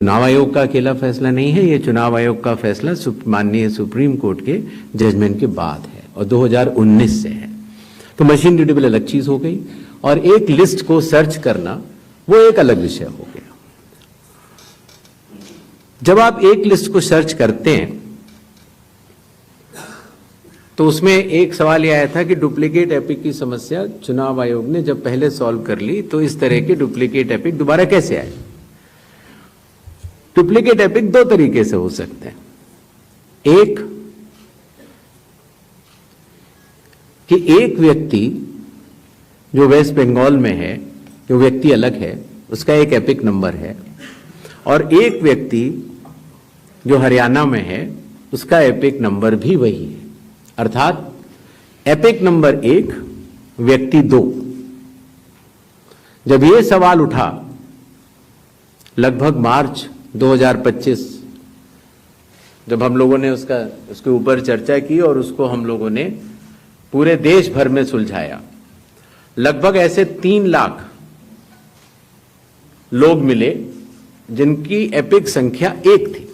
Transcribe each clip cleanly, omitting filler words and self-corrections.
चुनाव आयोग का अकेला फैसला नहीं है, ये चुनाव आयोग का फैसला माननीय सुप्रीम कोर्ट के जजमेंट के बाद है और 2019 से है। तो मशीन रीडेबल अलग चीज हो गई और एक लिस्ट को सर्च करना वो एक अलग विषय हो गया। जब आप एक लिस्ट को सर्च करते हैं तो उसमें एक सवाल यह आया था कि डुप्लीकेट एपिक की समस्या चुनाव आयोग ने जब पहले सॉल्व कर ली तो इस तरह के डुप्लीकेट एपिक दोबारा कैसे आए। डुप्लीकेट एपिक दो तरीके से हो सकते हैं। एक कि एक व्यक्ति जो वेस्ट बंगाल में है, जो व्यक्ति अलग है, उसका एक एपिक नंबर है, और एक व्यक्ति जो हरियाणा में है उसका एपिक नंबर भी वही है। अर्थात एपिक नंबर 1 व्यक्ति 2। जब यह सवाल उठा लगभग मार्च 2025, जब हम लोगों ने उसके ऊपर चर्चा की और उसको हम लोगों ने पूरे देश भर में सुलझाया, लगभग ऐसे 3 लाख लोग मिले जिनकी एपिक संख्या 1 थी।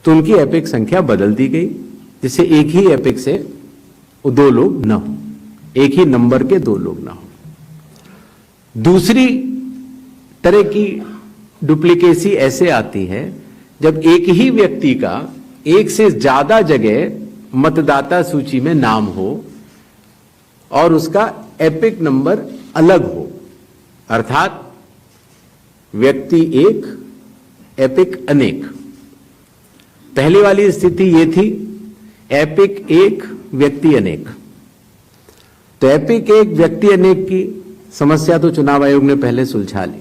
तो उनकी एपिक संख्या बदल दी गई जिससे एक ही एपिक से 2 लोग ना हो, एक ही नंबर के 2 लोग ना हो। दूसरी तरह की डुप्लीकेसी ऐसे आती है जब एक ही व्यक्ति का एक से ज्यादा जगह मतदाता सूची में नाम हो और उसका एपिक नंबर अलग हो, अर्थात व्यक्ति 1 एपिक अनेक। पहली वाली स्थिति यह थी एपिक 1 व्यक्ति अनेक। तो एपिक 1 व्यक्ति अनेक की समस्या तो चुनाव आयोग ने पहले सुलझा ली,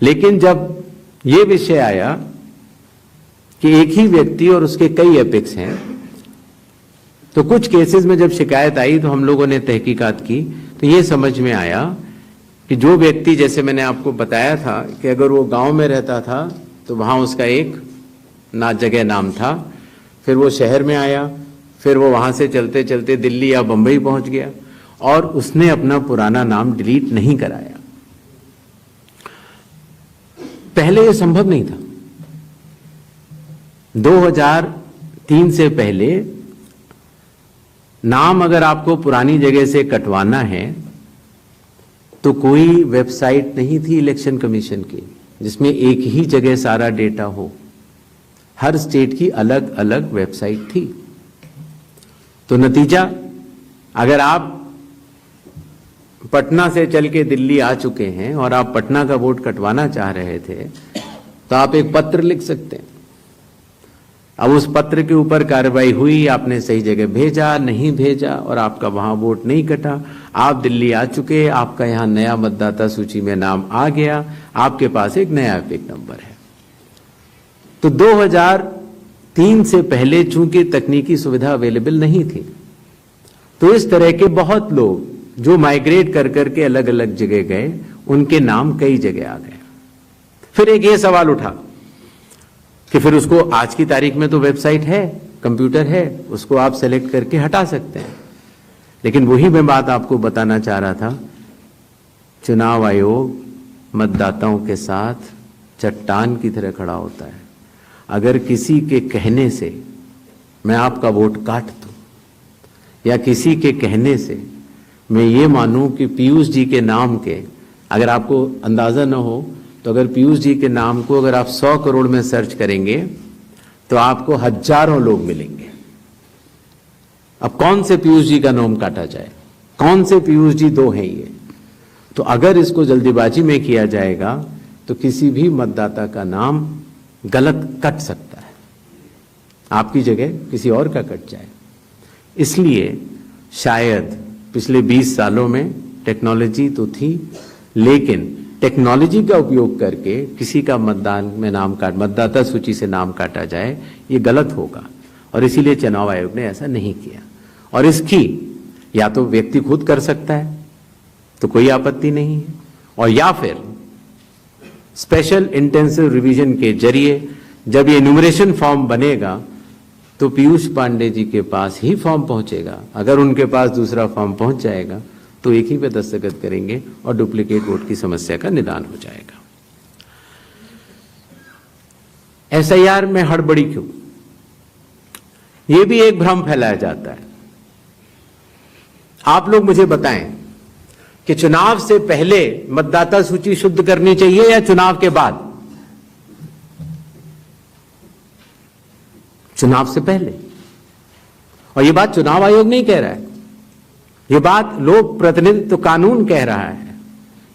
लेकिन जब यह विषय आया कि एक ही व्यक्ति और उसके कई एपिक्स हैं, तो कुछ केसेस में जब शिकायत आई तो हम लोगों ने तहकीकात की तो यह समझ में आया कि जो व्यक्ति, जैसे मैंने आपको बताया था कि अगर वो गांव में रहता था तो वहां उसका एक जगह नाम था, फिर वो शहर में आया, फिर वो वहां से चलते चलते दिल्ली या बंबई पहुंच गया और उसने अपना पुराना नाम डिलीट नहीं कराया। पहले यह संभव नहीं था। 2003 से पहले नाम अगर आपको पुरानी जगह से कटवाना है तो कोई वेबसाइट नहीं थी इलेक्शन कमीशन की जिसमें एक ही जगह सारा डेटा हो। हर स्टेट की अलग अलग वेबसाइट थी। तो नतीजा, अगर आप पटना से चल के दिल्ली आ चुके हैं और आप पटना का वोट कटवाना चाह रहे थे तो आप एक पत्र लिख सकते हैं। अब उस पत्र के ऊपर कार्रवाई हुई, आपने सही जगह भेजा, नहीं भेजा और आपका वहां वोट नहीं कटा, आप दिल्ली आ चुके, आपका यहां नया मतदाता सूची में नाम आ गया, आपके पास एक नया एपिक नंबर है। तो 2003 से पहले चूंकि तकनीकी सुविधा अवेलेबल नहीं थी तो इस तरह के बहुत लोग जो माइग्रेट कर करके अलग अलग जगह गए, उनके नाम कई जगह आ गए। फिर एक ये सवाल उठा कि फिर उसको आज की तारीख में तो वेबसाइट है, कंप्यूटर है, उसको आप सेलेक्ट करके हटा सकते हैं। लेकिन वही मैं बात आपको बताना चाह रहा था, चुनाव आयोग मतदाताओं के साथ चट्टान की तरह खड़ा होता है। अगर किसी के कहने से मैं आपका वोट काट दूं या किसी के कहने से मैं ये मानूं कि पीयूष जी के नाम के, अगर आपको अंदाजा न हो तो अगर पीयूष जी के नाम को अगर आप 100 करोड़ में सर्च करेंगे तो आपको हजारों लोग मिलेंगे। अब कौन से पीयूष जी का नाम काटा जाए, कौन से पीयूष जी 2 हैं ये? तो अगर इसको जल्दीबाजी में किया जाएगा तो किसी भी मतदाता का नाम गलत कट सकता है, आपकी जगह किसी और का कट जाए। इसलिए शायद पिछले 20 सालों में टेक्नोलॉजी तो थी, लेकिन टेक्नोलॉजी का उपयोग करके किसी का मतदाता सूची से नाम काटा जाए, ये गलत होगा और इसीलिए चुनाव आयोग ने ऐसा नहीं किया। और इसकी या तो व्यक्ति खुद कर सकता है तो कोई आपत्ति नहीं है, और या फिर स्पेशल इंटेंसिव रिवीजन के जरिए जब ये एन्यूमरेशन फॉर्म बनेगा तो पीयूष पांडे जी के पास ही फॉर्म पहुंचेगा। अगर उनके पास दूसरा फॉर्म पहुंच जाएगा तो एक ही पे दस्तखत करेंगे और डुप्लीकेट वोट की समस्या का निदान हो जाएगा। एसआईआर में हड़बड़ी क्यों? यह भी एक भ्रम फैलाया जाता है। आप लोग मुझे बताएं कि चुनाव से पहले मतदाता सूची शुद्ध करनी चाहिए या चुनाव के बाद? चुनाव से पहले। और यह बात चुनाव आयोग नहीं कह रहा है, यह बात लोक प्रतिनिधित्व कानून कह रहा है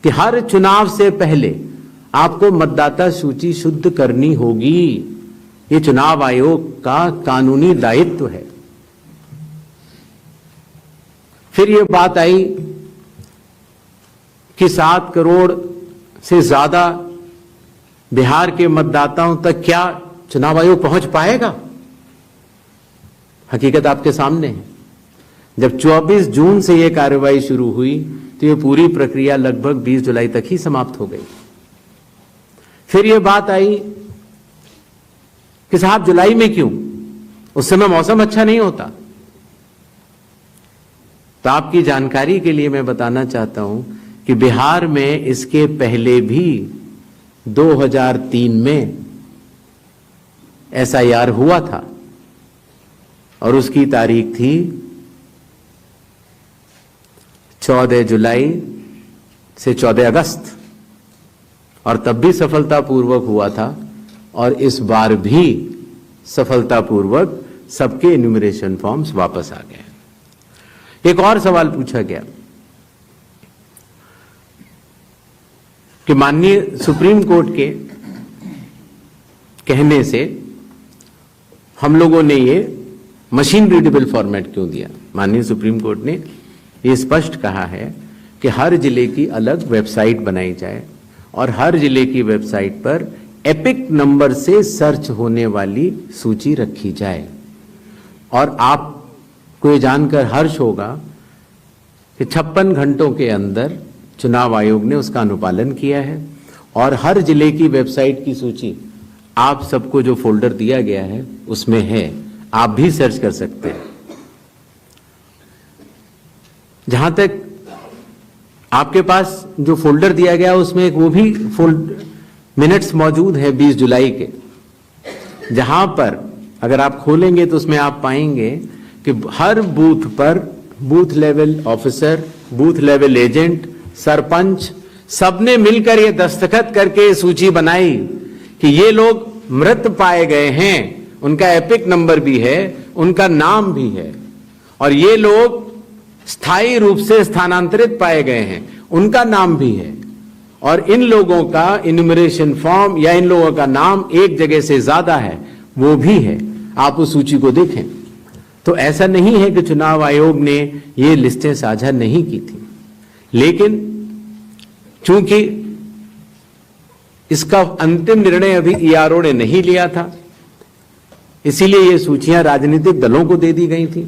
कि हर चुनाव से पहले आपको मतदाता सूची शुद्ध करनी होगी। यह चुनाव आयोग का कानूनी दायित्व है। फिर यह बात आई कि 7 करोड़ से ज्यादा बिहार के मतदाताओं तक क्या चुनाव आयोग पहुंच पाएगा? हकीकत आपके सामने है। जब 24 जून से यह कार्रवाई शुरू हुई तो यह पूरी प्रक्रिया लगभग 20 जुलाई तक ही समाप्त हो गई। फिर यह बात आई कि साहब जुलाई में क्यों? उस समय मौसम अच्छा नहीं होता। तो आपकी जानकारी के लिए मैं बताना चाहता हूं कि बिहार में इसके पहले भी 2003 में एसआईआर हुआ था और उसकी तारीख थी 14 जुलाई से 14 अगस्त और तब भी सफलतापूर्वक हुआ था और इस बार भी सफलतापूर्वक सबके इन्यूमरेशन फॉर्म्स वापस आ गए। एक और सवाल पूछा गया कि माननीय सुप्रीम कोर्ट के कहने से हम लोगों ने ये मशीन रीडेबल फॉर्मेट क्यों दिया? माननीय सुप्रीम कोर्ट ने ये स्पष्ट कहा है कि हर जिले की अलग वेबसाइट बनाई जाए और हर जिले की वेबसाइट पर एपिक नंबर से सर्च होने वाली सूची रखी जाए। और आपको ये जानकर हर्ष होगा कि 56 घंटों के अंदर चुनाव आयोग ने उसका अनुपालन किया है और हर जिले की वेबसाइट की सूची आप सबको जो फोल्डर दिया गया है उसमें है, आप भी सर्च कर सकते हैं। जहां तक आपके पास जो फोल्डर दिया गया उसमें एक वो भी मिनट्स मौजूद है 20 जुलाई के, जहां पर अगर आप खोलेंगे तो उसमें आप पाएंगे कि हर बूथ पर booth level officer, booth level agent, sarpanch सबने मिलकर ये दस्तखत करके सूची बनाई कि ये लोग मृत पाए गए हैं, उनका एपिक नंबर भी है, उनका नाम भी है, और ये लोग स्थायी रूप से स्थानांतरित पाए गए हैं, उनका नाम भी है, और इन लोगों का इन्यूमरेशन फॉर्म या इन लोगों का नाम एक जगह से ज्यादा है, वो भी है। आप उस सूची को देखें तो ऐसा नहीं है कि चुनाव आयोग ने ये लिस्टें साझा नहीं की थी, लेकिन चूंकि इसका अंतिम निर्णय अभी ईआरओ ने नहीं लिया था, इसीलिए ये सूचियां राजनीतिक दलों को दे दी गई थी।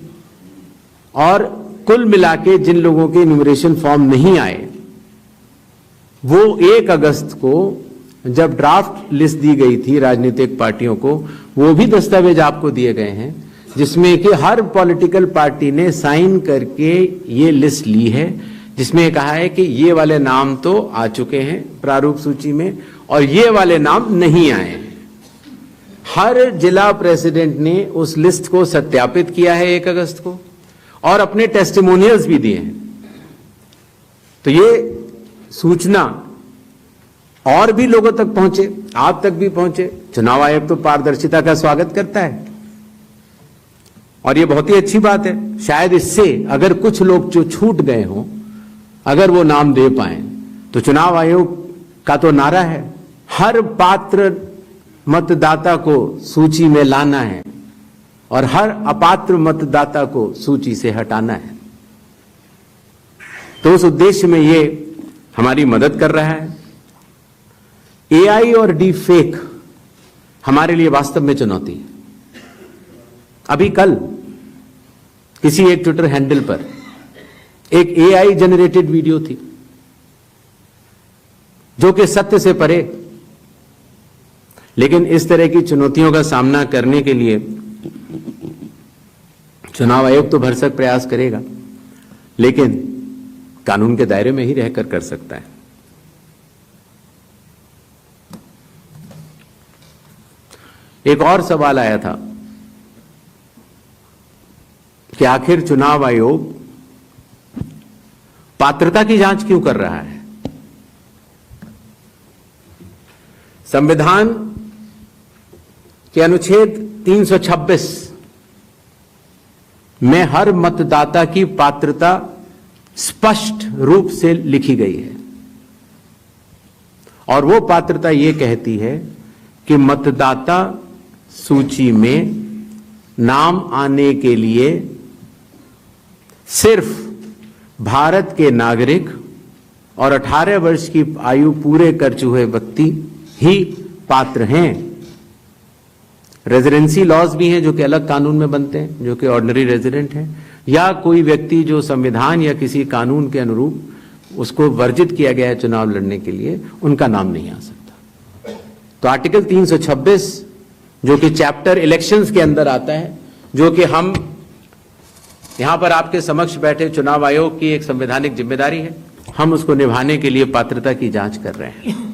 और कुल मिला के जिन लोगों के इन्यूमरेशन फॉर्म नहीं आए, वो 1 अगस्त को जब ड्राफ्ट लिस्ट दी गई थी राजनीतिक पार्टियों को, वो भी दस्तावेज आपको दिए गए हैं जिसमें कि हर पॉलिटिकल पार्टी ने साइन करके ये लिस्ट ली है, जिसमें कहा है कि ये वाले नाम तो आ चुके हैं प्रारूप सूची में और ये वाले नाम नहीं आए हैं। हर जिला प्रेसिडेंट ने उस लिस्ट को सत्यापित किया है 1 अगस्त को और अपने टेस्टिमोनियल्स भी दिए हैं। तो ये सूचना और भी लोगों तक पहुंचे, आप तक भी पहुंचे। चुनाव आयोग तो पारदर्शिता का स्वागत करता है और ये बहुत ही अच्छी बात है। शायद इससे अगर कुछ लोग जो छूट गए हों, अगर वो नाम दे पाए, तो चुनाव आयोग का तो नारा है हर पात्र मतदाता को सूची में लाना है और हर अपात्र मतदाता को सूची से हटाना है। तो उस उद्देश्य में ये हमारी मदद कर रहा है। एआई और डी फेक हमारे लिए वास्तव में चुनौती है। अभी कल किसी एक ट्विटर हैंडल पर एक एआई जनरेटेड वीडियो थी जो कि सत्य से परे, लेकिन इस तरह की चुनौतियों का सामना करने के लिए चुनाव आयोग तो भरसक प्रयास करेगा, लेकिन कानून के दायरे में ही रहकर कर सकता है। एक और सवाल आया था कि आखिर चुनाव आयोग पात्रता की जांच क्यों कर रहा है। संविधान के अनुच्छेद 326 में हर मतदाता की पात्रता स्पष्ट रूप से लिखी गई है और वो पात्रता ये कहती है कि मतदाता सूची में नाम आने के लिए सिर्फ भारत के नागरिक और 18 वर्ष की आयु पूरे कर चुके व्यक्ति ही पात्र हैं। रेजिडेंसी लॉज भी हैं जो कि अलग कानून में बनते हैं, जो कि ऑर्डिनरी रेजिडेंट हैं, या कोई व्यक्ति जो संविधान या किसी कानून के अनुरूप उसको वर्जित किया गया है चुनाव लड़ने के लिए, उनका नाम नहीं आ सकता। तो आर्टिकल 326 जो कि चैप्टर इलेक्शंस के अंदर आता है, जो कि हम यहां पर आपके समक्ष बैठे चुनाव आयोग की एक संवैधानिक जिम्मेदारी है, हम उसको निभाने के लिए पात्रता की जांच कर रहे हैं।